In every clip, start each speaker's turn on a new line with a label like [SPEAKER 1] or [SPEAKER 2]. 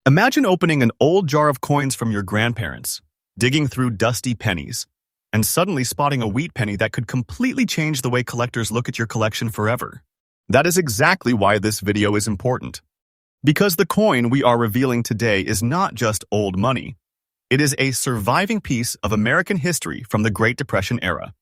[SPEAKER 1] Imagine opening an old jar of coins from your grandparents, digging through dusty pennies, and suddenly spotting a wheat penny that could completely change the way collectors look at your collection forever. That is exactly why this video is important. Because the coin we are revealing today is not just old money. It is a surviving piece of American history from the Great Depression era.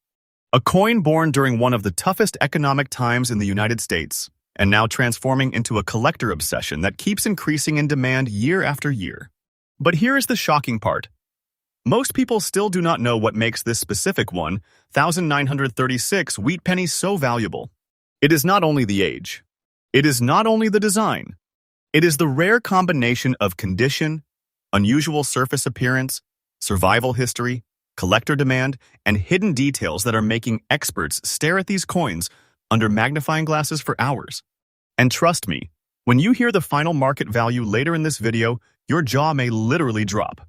[SPEAKER 1] A coin born during one of the toughest economic times in the United States, and now transforming into a collector obsession that keeps increasing in demand year after year. But here is the shocking part. Most people still do not know what makes this specific 1,936 wheat penny so valuable. It is not only the age. It is not only the design. It is the rare combination of condition, unusual surface appearance, survival history, collector demand, and hidden details that are making experts stare at these coins under magnifying glasses for hours. And trust me, when you hear the final market value later in this video, your jaw may literally drop.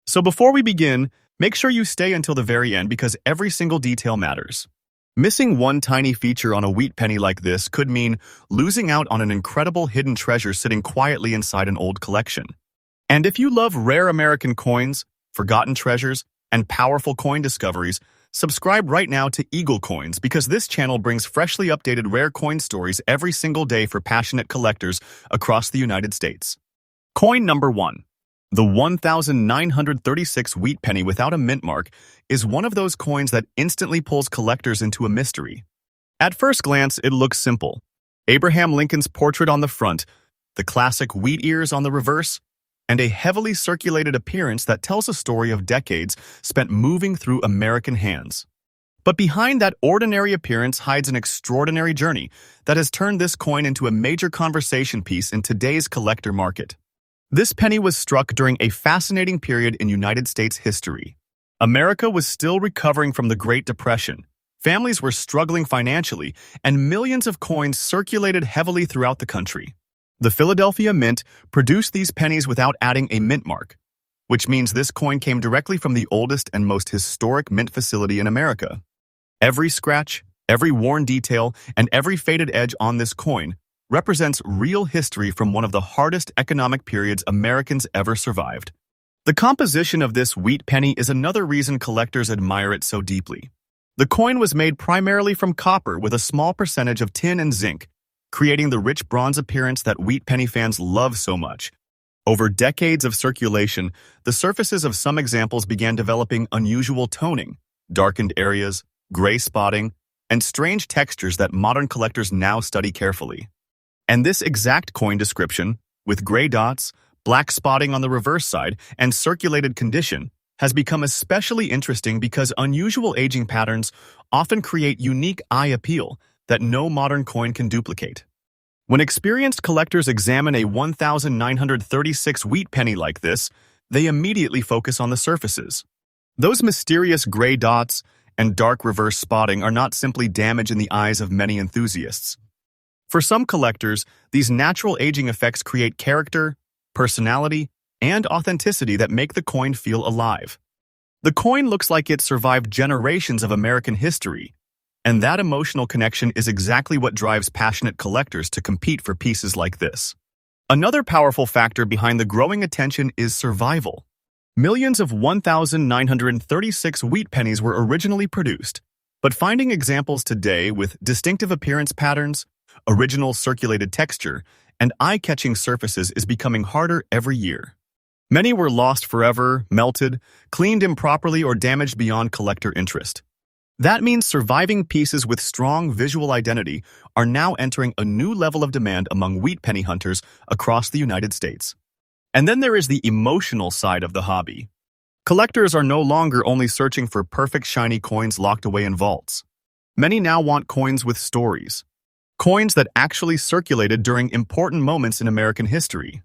[SPEAKER 1] So before we begin, make sure you stay until the very end because every single detail matters. Missing one tiny feature on a wheat penny like this could mean losing out on an incredible hidden treasure sitting quietly inside an old collection. And if you love rare American coins, forgotten treasures, and powerful coin discoveries, subscribe right now to EagleCoins because this channel brings freshly updated rare coin stories every single day for passionate collectors across the United States. Coin number 1. The 1,936 wheat penny without a mint mark is one of those coins that instantly pulls collectors into a mystery. At first glance, it looks simple. Abraham Lincoln's portrait on the front, the classic wheat ears on the reverse, and a heavily circulated appearance that tells a story of decades spent moving through American hands. But behind that ordinary appearance hides an extraordinary journey that has turned this coin into a major conversation piece in today's collector market. This penny was struck during a fascinating period in United States history. America was still recovering from the Great Depression. Families were struggling financially, and millions of coins circulated heavily throughout the country. The Philadelphia Mint produced these pennies without adding a mint mark, which means this coin came directly from the oldest and most historic mint facility in America. Every scratch, every worn detail, and every faded edge on this coin represents real history from one of the hardest economic periods Americans ever survived. The composition of this wheat penny is another reason collectors admire it so deeply. The coin was made primarily from copper with a small percentage of tin and zinc, creating the rich bronze appearance that wheat penny fans love so much. Over decades of circulation, the surfaces of some examples began developing unusual toning, darkened areas, gray spotting, and strange textures that modern collectors now study carefully. And this exact coin description, with gray dots, black spotting on the reverse side, and circulated condition, has become especially interesting because unusual aging patterns often create unique eye appeal that no modern coin can duplicate. When experienced collectors examine a 1,936 wheat penny like this, they immediately focus on the surfaces. Those mysterious gray dots and dark reverse spotting are not simply damage in the eyes of many enthusiasts. For some collectors, these natural aging effects create character, personality, and authenticity that make the coin feel alive. The coin looks like it survived generations of American history, and that emotional connection is exactly what drives passionate collectors to compete for pieces like this. Another powerful factor behind the growing attention is survival. Millions of 1,936 wheat pennies were originally produced, but finding examples today with distinctive appearance patterns, original circulated texture, and eye-catching surfaces is becoming harder every year. Many were lost forever, melted, cleaned improperly, or damaged beyond collector interest. That means surviving pieces with strong visual identity are now entering a new level of demand among wheat penny hunters across the United States. And then there is the emotional side of the hobby. Collectors are no longer only searching for perfect shiny coins locked away in vaults. Many now want coins with stories. Coins that actually circulated during important moments in American history.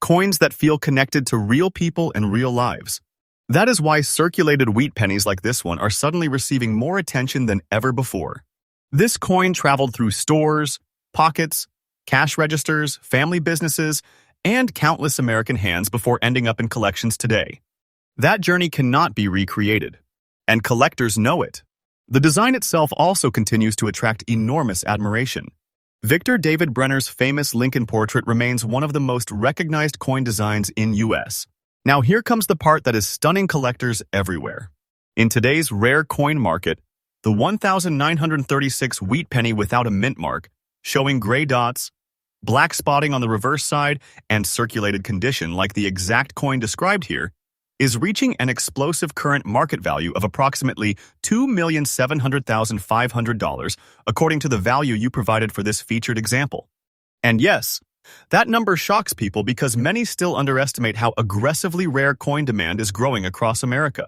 [SPEAKER 1] Coins that feel connected to real people and real lives. That is why circulated wheat pennies like this one are suddenly receiving more attention than ever before. This coin traveled through stores, pockets, cash registers, family businesses, and countless American hands before ending up in collections today. That journey cannot be recreated, and collectors know it. The design itself also continues to attract enormous admiration. Victor David Brenner's famous Lincoln portrait remains one of the most recognized coin designs in US. Now here comes the part that is stunning collectors everywhere. In today's rare coin market, the 1936 wheat penny without a mint mark, showing gray dots, black spotting on the reverse side, and circulated condition like the exact coin described here, is reaching an explosive current market value of approximately $2,700,500, according to the value you provided for this featured example. And yes, that number shocks people because many still underestimate how aggressively rare coin demand is growing across America.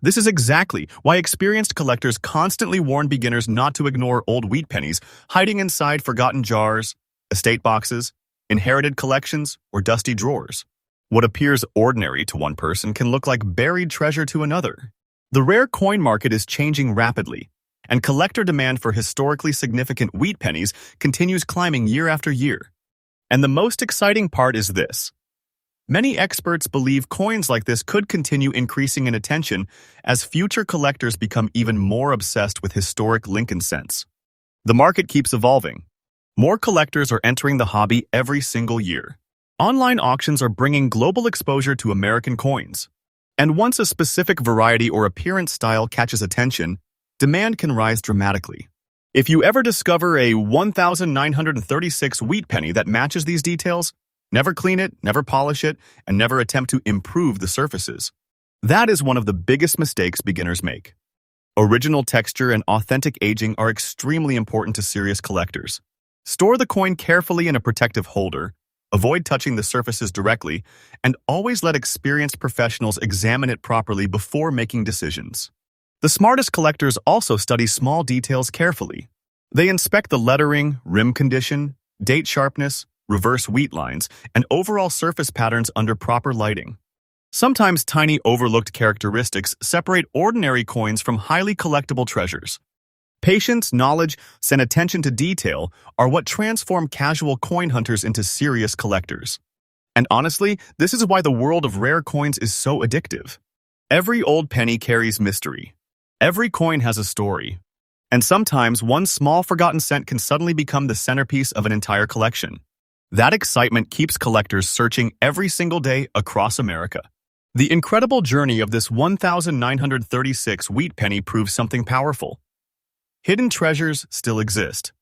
[SPEAKER 1] This is exactly why experienced collectors constantly warn beginners not to ignore old wheat pennies hiding inside forgotten jars, estate boxes, inherited collections, or dusty drawers. What appears ordinary to one person can look like buried treasure to another. The rare coin market is changing rapidly, and collector demand for historically significant wheat pennies continues climbing year after year. And the most exciting part is this. Many experts believe coins like this could continue increasing in attention as future collectors become even more obsessed with historic Lincoln cents. The market keeps evolving. More collectors are entering the hobby every single year. Online auctions are bringing global exposure to American coins. And once a specific variety or appearance style catches attention, demand can rise dramatically. If you ever discover a 1936 wheat penny that matches these details, never clean it, never polish it, and never attempt to improve the surfaces. That is one of the biggest mistakes beginners make. Original texture and authentic aging are extremely important to serious collectors. Store the coin carefully in a protective holder, avoid touching the surfaces directly, and always let experienced professionals examine it properly before making decisions. The smartest collectors also study small details carefully. They inspect the lettering, rim condition, date sharpness, reverse wheat lines, and overall surface patterns under proper lighting. Sometimes tiny overlooked characteristics separate ordinary coins from highly collectible treasures. Patience, knowledge, and attention to detail are what transform casual coin hunters into serious collectors. And honestly, this is why the world of rare coins is so addictive. Every old penny carries mystery. Every coin has a story. And sometimes one small forgotten cent can suddenly become the centerpiece of an entire collection. That excitement keeps collectors searching every single day across America. The incredible journey of this 1936 wheat penny proves something powerful. Hidden treasures still exist.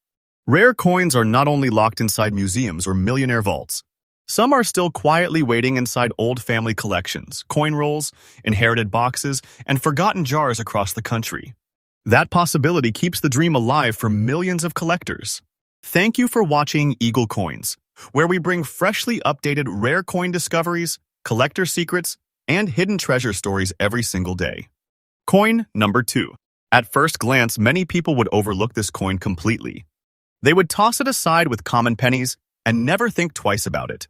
[SPEAKER 1] Rare coins are not only locked inside museums or millionaire vaults. Some are still quietly waiting inside old family collections, coin rolls, inherited boxes, and forgotten jars across the country. That possibility keeps the dream alive for millions of collectors. Thank you for watching EagleCoins, where we bring freshly updated rare coin discoveries, collector secrets, and hidden treasure stories every single day. Coin number 2. At first glance, many people would overlook this coin completely. They would toss it aside with common pennies and never think twice about it.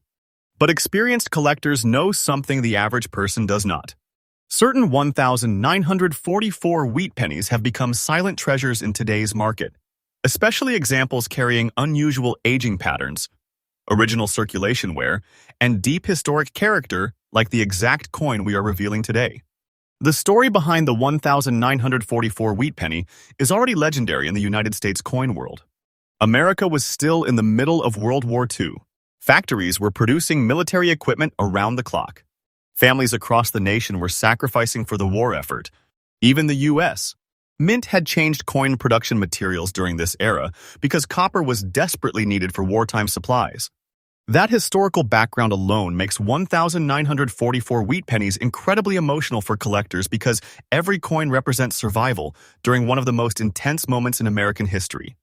[SPEAKER 1] But experienced collectors know something the average person does not. Certain 1944 wheat pennies have become silent treasures in today's market, especially examples carrying unusual aging patterns, original circulation wear, and deep historic character like the exact coin we are revealing today. The story behind the 1944 wheat penny is already legendary in the United States coin world. America was still in the middle of World War II. Factories were producing military equipment around the clock. Families across the nation were sacrificing for the war effort. Even the U.S. Mint had changed coin production materials during this era because copper was desperately needed for wartime supplies. That historical background alone makes 1944 wheat pennies incredibly emotional for collectors because every coin represents survival during one of the most intense moments in American history.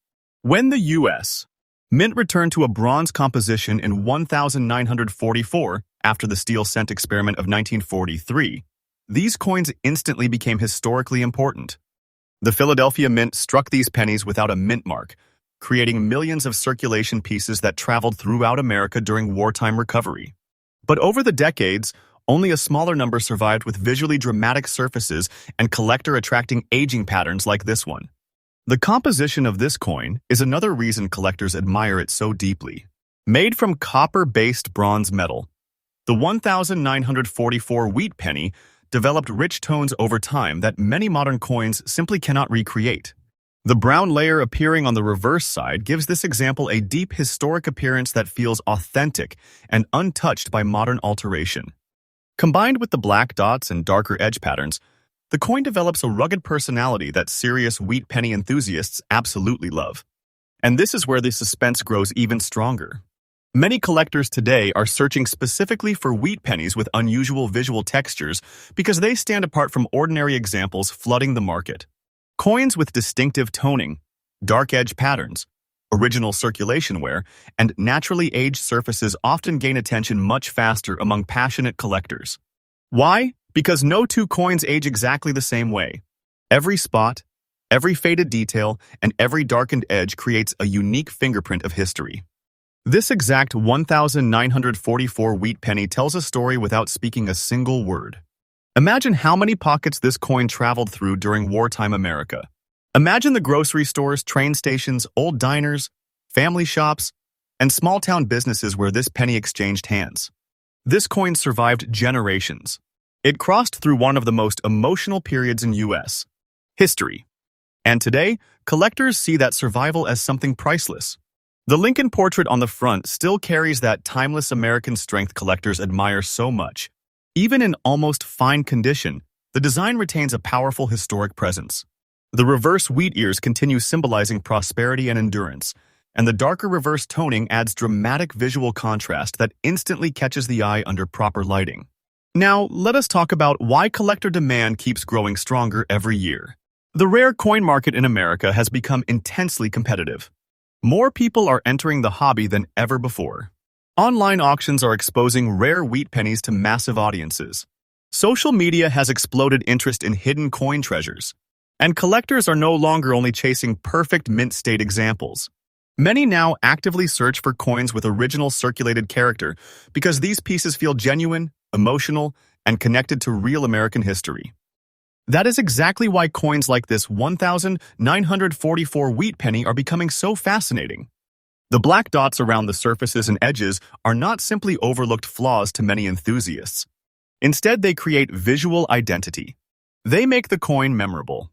[SPEAKER 1] When the U.S. Mint returned to a bronze composition in 1944 after the steel cent experiment of 1943, these coins instantly became historically important. The Philadelphia Mint struck these pennies without a mint mark, creating millions of circulation pieces that traveled throughout America during wartime recovery. But over the decades, only a smaller number survived with visually dramatic surfaces and collector-attracting aging patterns like this one. The composition of this coin is another reason collectors admire it so deeply. Made from copper-based bronze metal, the 1944 wheat penny developed rich tones over time that many modern coins simply cannot recreate. The brown layer appearing on the reverse side gives this example a deep historic appearance that feels authentic and untouched by modern alteration. Combined with the black dots and darker edge patterns, the coin develops a rugged personality that serious wheat penny enthusiasts absolutely love. And this is where the suspense grows even stronger. Many collectors today are searching specifically for wheat pennies with unusual visual textures because they stand apart from ordinary examples flooding the market. Coins with distinctive toning, dark edge patterns, original circulation wear, and naturally aged surfaces often gain attention much faster among passionate collectors. Why? Because no two coins age exactly the same way. Every spot, every faded detail, and every darkened edge creates a unique fingerprint of history. This exact 1944 wheat penny tells a story without speaking a single word. Imagine how many pockets this coin traveled through during wartime America. Imagine the grocery stores, train stations, old diners, family shops, and small-town businesses where this penny exchanged hands. This coin survived generations. It crossed through one of the most emotional periods in U.S. history. And today, collectors see that survival as something priceless. The Lincoln portrait on the front still carries that timeless American strength collectors admire so much. Even in almost fine condition, the design retains a powerful historic presence. The reverse wheat ears continue symbolizing prosperity and endurance, and the darker reverse toning adds dramatic visual contrast that instantly catches the eye under proper lighting. Now, let us talk about why collector demand keeps growing stronger every year. The rare coin market in America has become intensely competitive. More people are entering the hobby than ever before. Online auctions are exposing rare wheat pennies to massive audiences. Social media has exploded interest in hidden coin treasures, and collectors are no longer only chasing perfect mint-state examples. Many now actively search for coins with original circulated character because these pieces feel genuine, emotional, and connected to real American history. That is exactly why coins like this 1944 wheat penny are becoming so fascinating. The black dots around the surfaces and edges are not simply overlooked flaws to many enthusiasts. Instead, they create visual identity. They make the coin memorable.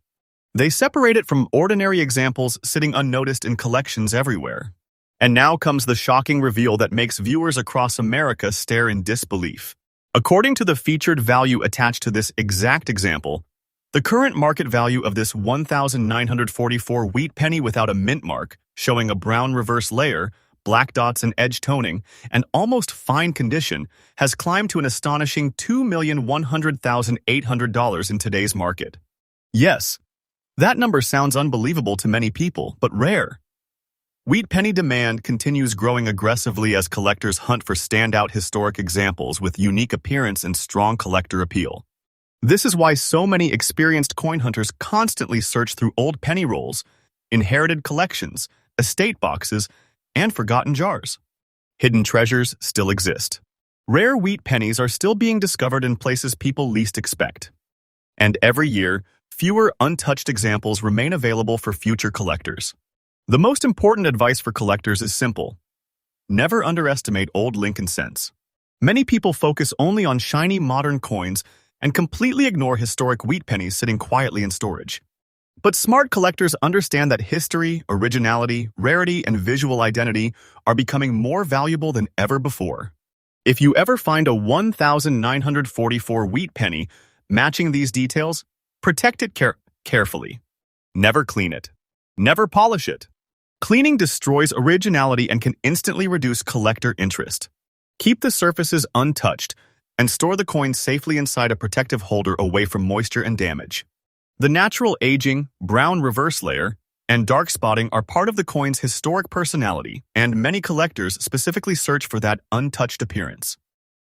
[SPEAKER 1] They separate it from ordinary examples sitting unnoticed in collections everywhere. And now comes the shocking reveal that makes viewers across America stare in disbelief. According to the featured value attached to this exact example, the current market value of this 1944 wheat penny without a mint mark, showing a brown reverse layer, black dots and edge toning, and almost fine condition, has climbed to an astonishing $2,100,800 in today's market. Yes, that number sounds unbelievable to many people, but rare. Wheat penny demand continues growing aggressively as collectors hunt for standout historic examples with unique appearance and strong collector appeal. This is why so many experienced coin hunters constantly search through old penny rolls, inherited collections, estate boxes, and forgotten jars. Hidden treasures still exist. Rare wheat pennies are still being discovered in places people least expect. And every year, fewer untouched examples remain available for future collectors. The most important advice for collectors is simple. Never underestimate old Lincoln cents. Many people focus only on shiny modern coins and completely ignore historic wheat pennies sitting quietly in storage. But smart collectors understand that history, originality, rarity, and visual identity are becoming more valuable than ever before. If you ever find a 1944 wheat penny matching these details, protect it carefully. Never clean it. Never polish it. Cleaning destroys originality and can instantly reduce collector interest. Keep the surfaces untouched and store the coin safely inside a protective holder away from moisture and damage. The natural aging, brown reverse layer, and dark spotting are part of the coin's historic personality, and many collectors specifically search for that untouched appearance.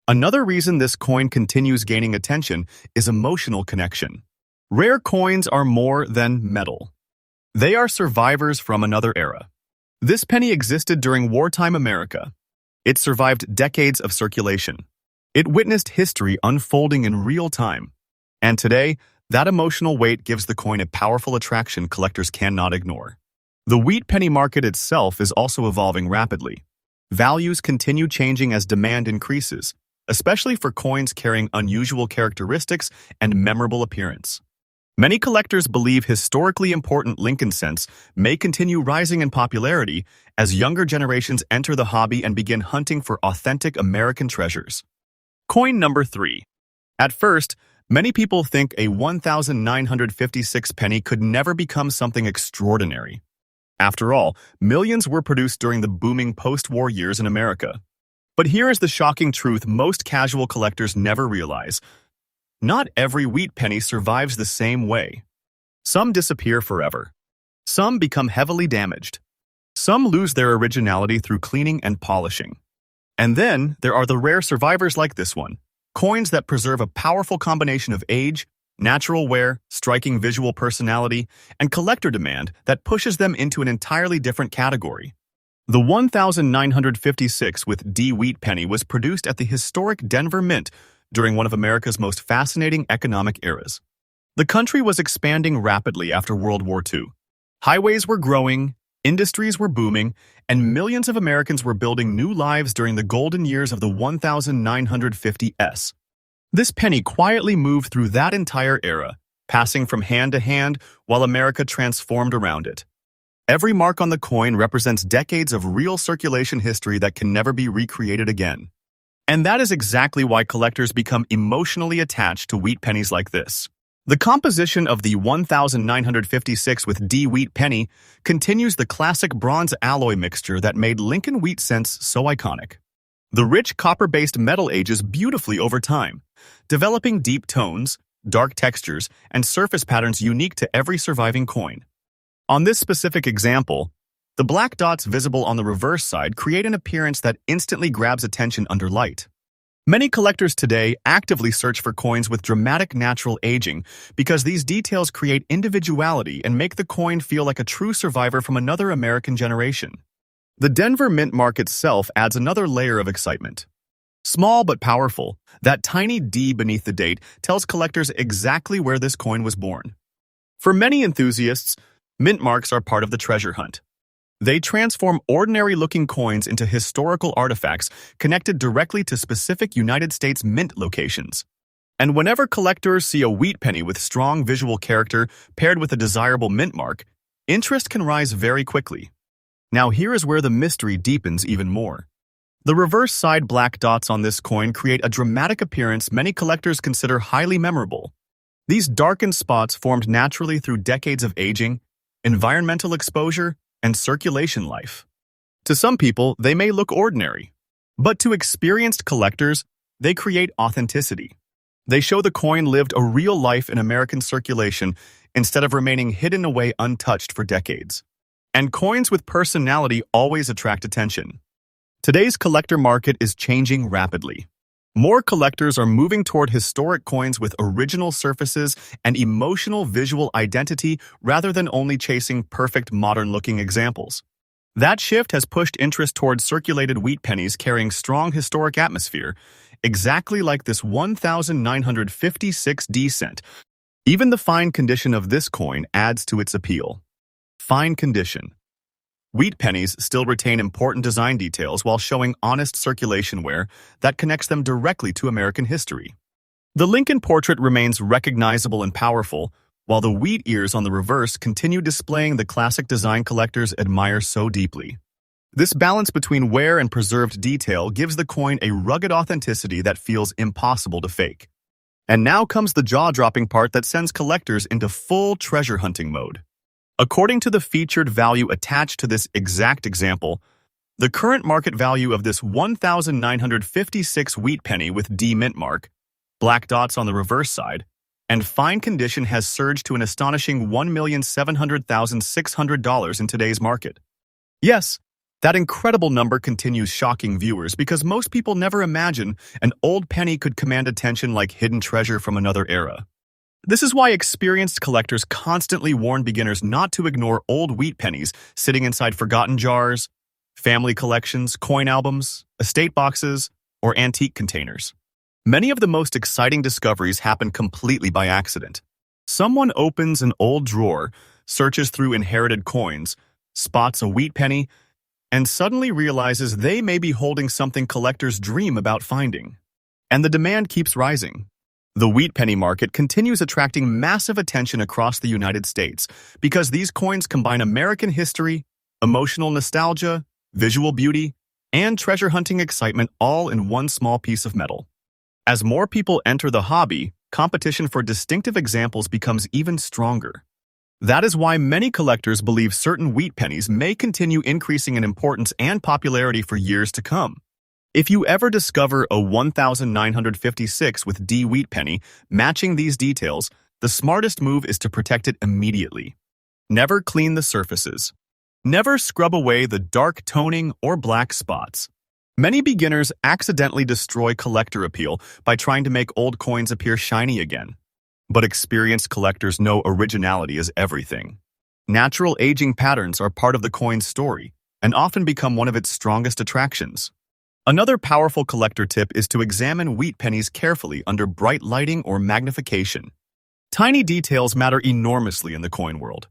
[SPEAKER 1] Another reason this coin continues gaining attention is emotional connection. Rare coins are more than metal. They are survivors from another era. This penny existed during wartime America. It survived decades of circulation. It witnessed history unfolding in real time. And today, that emotional weight gives the coin a powerful attraction collectors cannot ignore. The wheat penny market itself is also evolving rapidly. Values continue changing as demand increases, especially for coins carrying unusual characteristics and memorable appearance. Many collectors believe historically important Lincoln cents may continue rising in popularity as younger generations enter the hobby and begin hunting for authentic American treasures. Coin number 3. At first, many people think a 1,956 penny could never become something extraordinary. After all, millions were produced during the booming post-war years in America. But here is the shocking truth most casual collectors never realize. Not every wheat penny survives the same way. Some disappear forever. Some become heavily damaged. Some lose their originality through cleaning and polishing. And then there are the rare survivors like this one, coins that preserve a powerful combination of age, natural wear, striking visual personality, and collector demand that pushes them into an entirely different category. The 1956 with D wheat penny was produced at the historic Denver Mint during one of America's most fascinating economic eras. The country was expanding rapidly after World War II. Highways were growing, industries were booming, and millions of Americans were building new lives during the golden years of the 1950s. This penny quietly moved through that entire era, passing from hand to hand while America transformed around it. Every mark on the coin represents decades of real circulation history that can never be recreated again. And that is exactly why collectors become emotionally attached to wheat pennies like this. The composition of the 1956 with D wheat penny continues the classic bronze alloy mixture that made Lincoln wheat cents so iconic. The rich copper-based metal ages beautifully over time, developing deep tones, dark textures, and surface patterns unique to every surviving coin. On this specific example, the black dots visible on the reverse side create an appearance that instantly grabs attention under light. Many collectors today actively search for coins with dramatic natural aging because these details create individuality and make the coin feel like a true survivor from another American generation. The Denver Mint mark itself adds another layer of excitement. Small but powerful, that tiny D beneath the date tells collectors exactly where this coin was born. For many enthusiasts, mint marks are part of the treasure hunt. They transform ordinary-looking coins into historical artifacts connected directly to specific United States mint locations. And whenever collectors see a wheat penny with strong visual character paired with a desirable mint mark, interest can rise very quickly. Now here is where the mystery deepens even more. The reverse side black dots on this coin create a dramatic appearance many collectors consider highly memorable. These darkened spots formed naturally through decades of aging, environmental exposure, and circulation life. To some people, they may look ordinary, but to experienced collectors, they create authenticity. They show the coin lived a real life in American circulation instead of remaining hidden away untouched for decades. And coins with personality always attract attention. Today's collector market is changing rapidly. More collectors are moving toward historic coins with original surfaces and emotional visual identity rather than only chasing perfect modern-looking examples. That shift has pushed interest toward circulated wheat pennies carrying strong historic atmosphere, exactly like this 1956 D cent. Even the fine condition of this coin adds to its appeal. Fine condition. Wheat pennies still retain important design details while showing honest circulation wear that connects them directly to American history. The Lincoln portrait remains recognizable and powerful, while the wheat ears on the reverse continue displaying the classic design collectors admire so deeply. This balance between wear and preserved detail gives the coin a rugged authenticity that feels impossible to fake. And now comes the jaw-dropping part that sends collectors into full treasure hunting mode. According to the featured value attached to this exact example, the current market value of this 1956 wheat penny with D mint mark, black dots on the reverse side, and fine condition has surged to an astonishing $1,700,600 in today's market. Yes, that incredible number continues shocking viewers because most people never imagine an old penny could command attention like hidden treasure from another era. This is why experienced collectors constantly warn beginners not to ignore old wheat pennies sitting inside forgotten jars, family collections, coin albums, estate boxes, or antique containers. Many of the most exciting discoveries happen completely by accident. Someone opens an old drawer, searches through inherited coins, spots a wheat penny, and suddenly realizes they may be holding something collectors dream about finding. And the demand keeps rising. The wheat penny market continues attracting massive attention across the United States because these coins combine American history, emotional nostalgia, visual beauty, and treasure hunting excitement all in one small piece of metal. As more people enter the hobby, competition for distinctive examples becomes even stronger. That is why many collectors believe certain wheat pennies may continue increasing in importance and popularity for years to come. If you ever discover a 1956 with D wheat penny matching these details, the smartest move is to protect it immediately. Never clean the surfaces. Never scrub away the dark toning or black spots. Many beginners accidentally destroy collector appeal by trying to make old coins appear shiny again. But experienced collectors know originality is everything. Natural aging patterns are part of the coin's story and often become one of its strongest attractions. Another powerful collector tip is to examine wheat pennies carefully under bright lighting or magnification. Tiny details matter enormously in the coin world.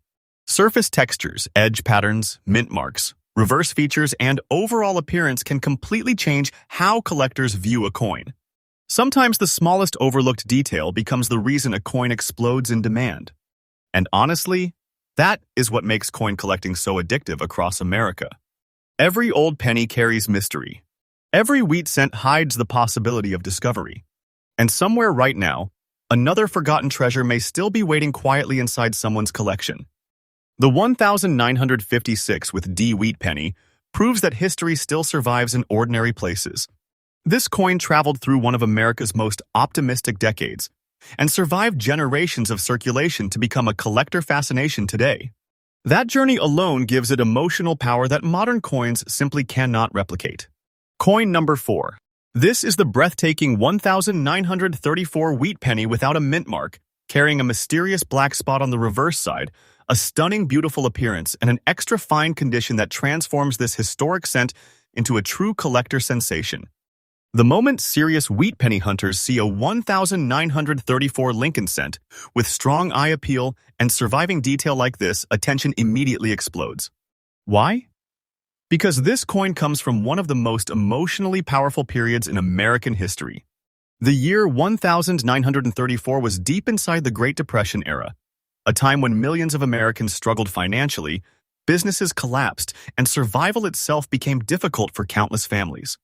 [SPEAKER 1] Surface textures, edge patterns, mint marks, reverse features, and overall appearance can completely change how collectors view a coin. Sometimes the smallest overlooked detail becomes the reason a coin explodes in demand. And honestly, that is what makes coin collecting so addictive across America. Every old penny carries mystery. Every wheat cent hides the possibility of discovery. And somewhere right now, another forgotten treasure may still be waiting quietly inside someone's collection. The 1956 with D wheat penny proves that history still survives in ordinary places. This coin traveled through one of America's most optimistic decades and survived generations of circulation to become a collector fascination today. That journey alone gives it emotional power that modern coins simply cannot replicate. Coin number 4. This is the breathtaking 1934 wheat penny without a mint mark, carrying a mysterious black spot on the reverse side, a stunning, beautiful appearance, and an extra fine condition that transforms this historic cent into a true collector sensation. The moment serious wheat penny hunters see a 1934 Lincoln cent with strong eye appeal and surviving detail like this, attention immediately explodes. Why? Because this coin comes from one of the most emotionally powerful periods in American history. The year 1934 was deep inside the Great Depression era, a time when millions of Americans struggled financially, businesses collapsed, and survival itself became difficult for countless families.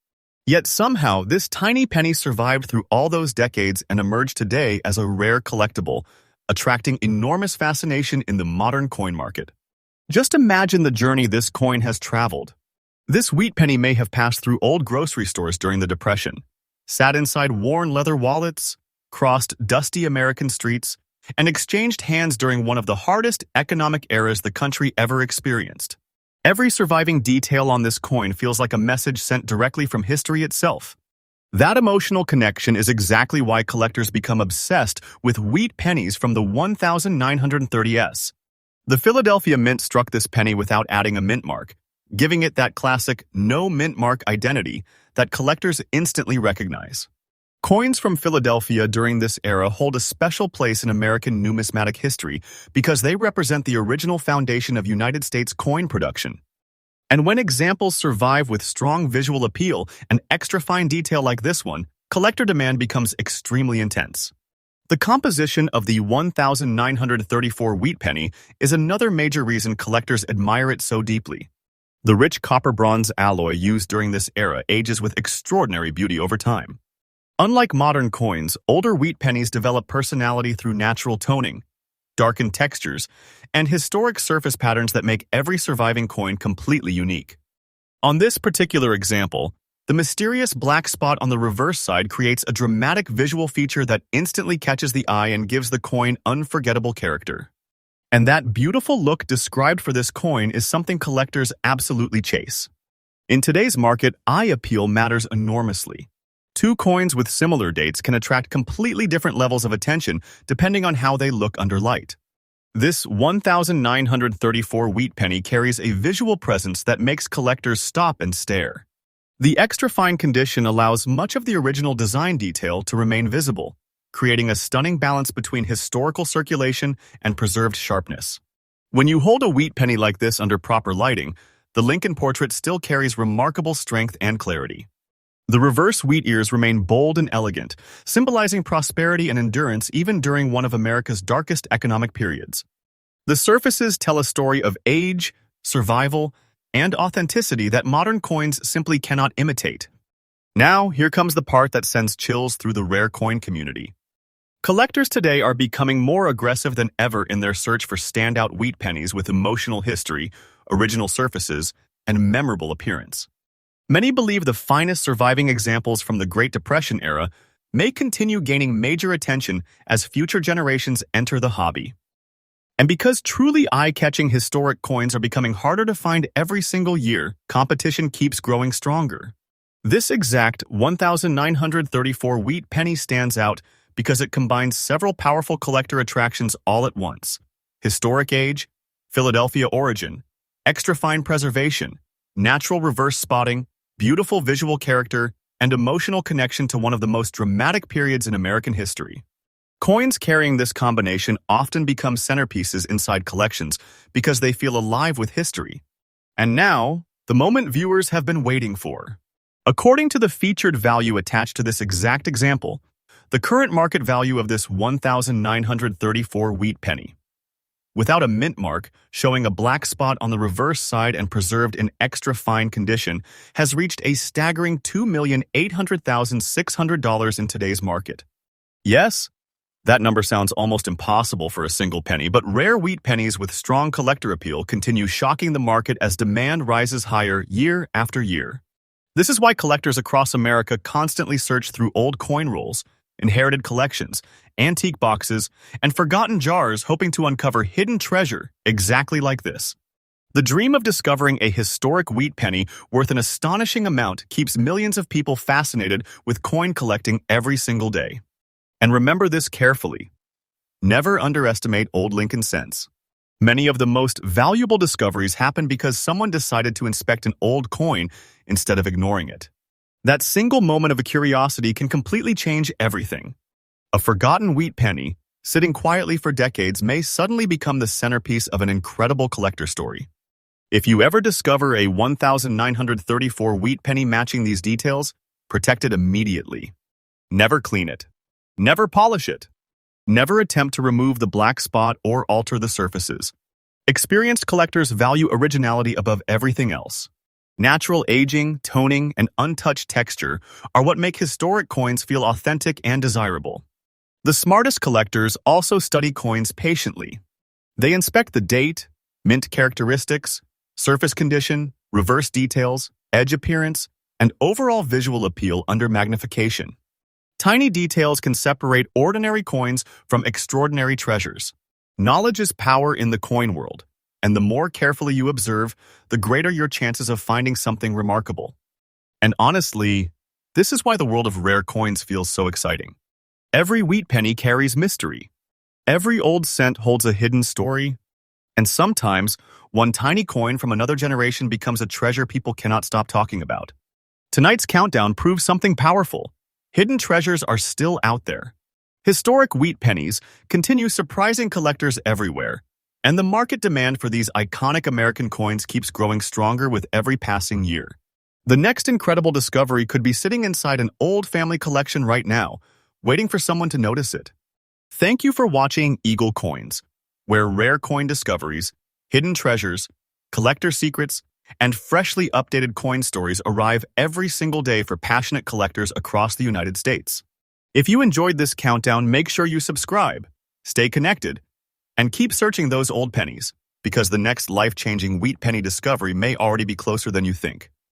[SPEAKER 1] Yet somehow, this tiny penny survived through all those decades and emerged today as a rare collectible, attracting enormous fascination in the modern coin market. Just imagine the journey this coin has traveled. This wheat penny may have passed through old grocery stores during the Depression, sat inside worn leather wallets, crossed dusty American streets, and exchanged hands during one of the hardest economic eras the country ever experienced. Every surviving detail on this coin feels like a message sent directly from history itself. That emotional connection is exactly why collectors become obsessed with wheat pennies from the 1930s. The Philadelphia Mint struck this penny without adding a mint mark, giving it that classic no mint mark identity that collectors instantly recognize. Coins from Philadelphia during this era hold a special place in American numismatic history because they represent the original foundation of United States coin production. And when examples survive with strong visual appeal and extra fine detail like this one, collector demand becomes extremely intense. The composition of the 1934 wheat penny is another major reason collectors admire it so deeply. The rich copper-bronze alloy used during this era ages with extraordinary beauty over time. Unlike modern coins, older wheat pennies develop personality through natural toning, darkened textures, and historic surface patterns that make every surviving coin completely unique. On this particular example, the mysterious black spot on the reverse side creates a dramatic visual feature that instantly catches the eye and gives the coin unforgettable character. And that beautiful look described for this coin is something collectors absolutely chase. In today's market, eye appeal matters enormously. Two coins with similar dates can attract completely different levels of attention depending on how they look under light. This 1934 wheat penny carries a visual presence that makes collectors stop and stare. The extra fine condition allows much of the original design detail to remain visible, creating a stunning balance between historical circulation and preserved sharpness. When you hold a wheat penny like this under proper lighting, the Lincoln portrait still carries remarkable strength and clarity. The reverse wheat ears remain bold and elegant, symbolizing prosperity and endurance even during one of America's darkest economic periods. The surfaces tell a story of age, survival, and authenticity that modern coins simply cannot imitate. Now, here comes the part that sends chills through the rare coin community. Collectors today are becoming more aggressive than ever in their search for standout wheat pennies with emotional history, original surfaces, and memorable appearance. Many believe the finest surviving examples from the Great Depression era may continue gaining major attention as future generations enter the hobby. And because truly eye-catching historic coins are becoming harder to find every single year, competition keeps growing stronger. This exact 1,934 wheat penny stands out because it combines several powerful collector attractions all at once: historic age, Philadelphia origin, extra-fine preservation, natural reverse spotting, beautiful visual character, and emotional connection to one of the most dramatic periods in American history. Coins carrying this combination often become centerpieces inside collections because they feel alive with history. And now, the moment viewers have been waiting for. According to the featured value attached to this exact example, the current market value of this 1,934 wheat penny, without a mint mark, showing a black spot on the reverse side and preserved in extra fine condition, has reached a staggering $2,800,600 in today's market. Yes, that number sounds almost impossible for a single penny, but rare wheat pennies with strong collector appeal continue shocking the market as demand rises higher year after year. This is why collectors across America constantly search through old coin rolls, inherited collections, antique boxes, and forgotten jars hoping to uncover hidden treasure exactly like this. The dream of discovering a historic wheat penny worth an astonishing amount keeps millions of people fascinated with coin collecting every single day. And remember this carefully. Never underestimate old Lincoln cents. Many of the most valuable discoveries happen because someone decided to inspect an old coin instead of ignoring it. That single moment of a curiosity can completely change everything. A forgotten wheat penny, sitting quietly for decades, may suddenly become the centerpiece of an incredible collector story. If you ever discover a 1,934 wheat penny matching these details, protect it immediately. Never clean it. Never polish it. Never attempt to remove the black spot or alter the surfaces. Experienced collectors value originality above everything else. Natural aging, toning, and untouched texture are what make historic coins feel authentic and desirable. The smartest collectors also study coins patiently. They inspect the date, mint characteristics, surface condition, reverse details, edge appearance, and overall visual appeal under magnification. Tiny details can separate ordinary coins from extraordinary treasures. Knowledge is power in the coin world, and the more carefully you observe, the greater your chances of finding something remarkable. And honestly, this is why the world of rare coins feels so exciting. Every wheat penny carries mystery. Every old cent holds a hidden story. And sometimes, one tiny coin from another generation becomes a treasure people cannot stop talking about. Tonight's countdown proves something powerful. Hidden treasures are still out there. Historic wheat pennies continue surprising collectors everywhere, and the market demand for these iconic American coins keeps growing stronger with every passing year. The next incredible discovery could be sitting inside an old family collection right now, waiting for someone to notice it. Thank you for watching EagleCoins, where rare coin discoveries, hidden treasures, collector secrets, and freshly updated coin stories arrive every single day for passionate collectors across the United States. If you enjoyed this countdown, make sure you subscribe, stay connected, and keep searching those old pennies, because the next life-changing wheat penny discovery may already be closer than you think.